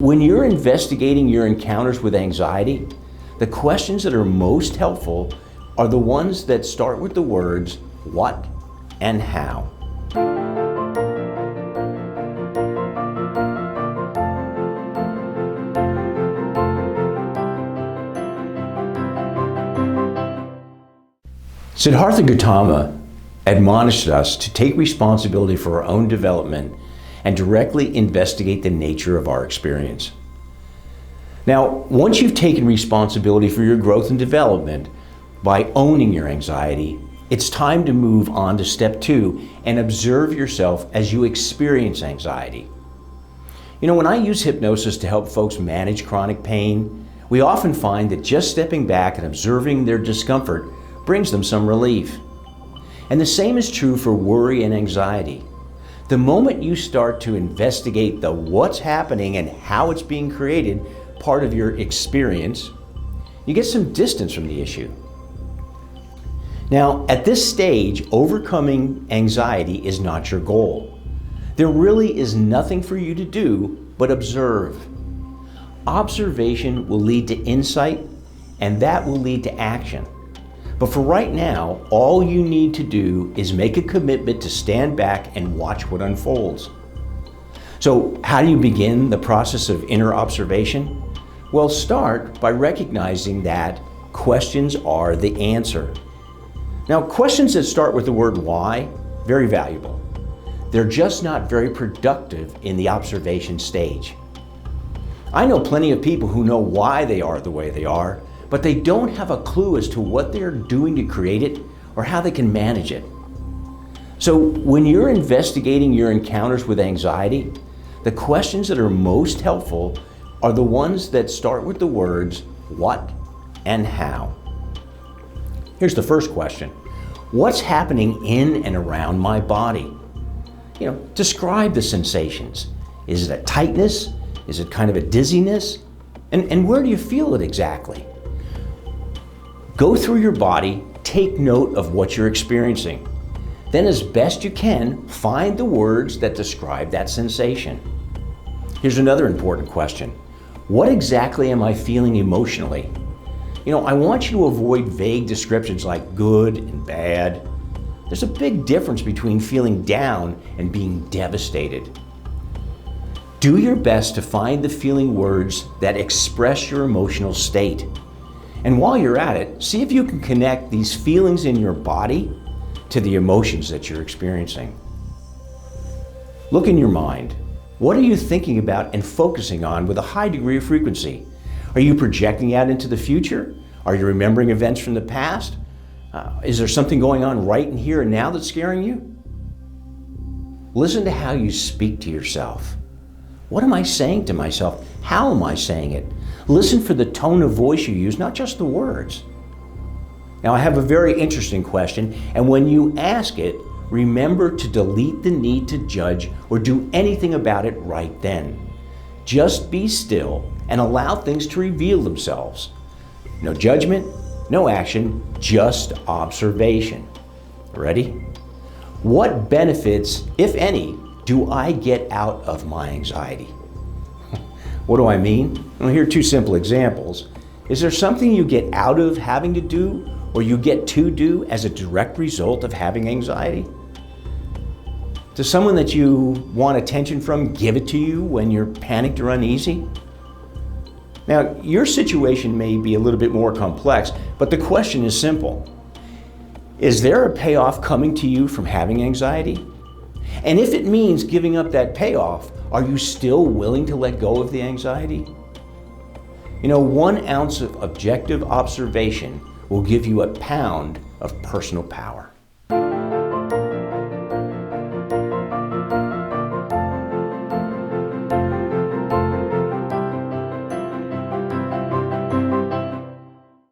When you're investigating your encounters with anxiety, the questions that are most helpful are the ones that start with the words what and how. Siddhartha Gautama admonished us to take responsibility for our own development and directly investigate the nature of our experience. Now, once you've taken responsibility for your growth and development by owning your anxiety, it's time to move on to step 2 and observe yourself as you experience anxiety. You know, when I use hypnosis to help folks manage chronic pain, we often find that just stepping back and observing their discomfort brings them some relief. And the same is true for worry and anxiety. The moment you start to investigate the what's happening and how it's being created part of your experience, you get some distance from the issue. Now, at this stage, overcoming anxiety is not your goal. There really is nothing for you to do but observe. Observation will lead to insight, and that will lead to action. But for right now, all you need to do is make a commitment to stand back and watch what unfolds. So how do you begin the process of inner observation? Well, start by recognizing that questions are the answer. Now, questions that start with the word why, very valuable. They're just not very productive in the observation stage. I know plenty of people who know why they are the way they are, but they don't have a clue as to what they're doing to create it or how they can manage it. So when you're investigating your encounters with anxiety, the questions that are most helpful are the ones that start with the words what and how. Here's the first question. What's happening in and around my body? Describe the sensations. Is it a tightness? Is it kind of a dizziness? And where do you feel it exactly? Go through your body, take note of what you're experiencing. Then, as best you can, find the words that describe that sensation. Here's another important question. What exactly am I feeling emotionally? I want you to avoid vague descriptions like good and bad. There's a big difference between feeling down and being devastated. Do your best to find the feeling words that express your emotional state. And while you're at it, see if you can connect these feelings in your body to the emotions that you're experiencing. Look in your mind. What are you thinking about and focusing on with a high degree of frequency? Are you projecting out into the future? Are you remembering events from the past? Is there something going on right in here and now that's scaring you? Listen to how you speak to yourself. What am I saying to myself? How am I saying it? Listen for the tone of voice you use, not just the words. Now, I have a very interesting question, and when you ask it, remember to delete the need to judge or do anything about it right then. Just be still and allow things to reveal themselves. No judgment, no action, just observation. Ready? What benefits, if any, do I get out of my anxiety? What do I mean? Well, here are 2 simple examples. Is there something you get out of having to do or you get to do as a direct result of having anxiety? Does someone that you want attention from give it to you when you're panicked or uneasy? Now, your situation may be a little bit more complex, but the question is simple. Is there a payoff coming to you from having anxiety? And if it means giving up that payoff, are you still willing to let go of the anxiety? 1 ounce of objective observation will give you a pound of personal power.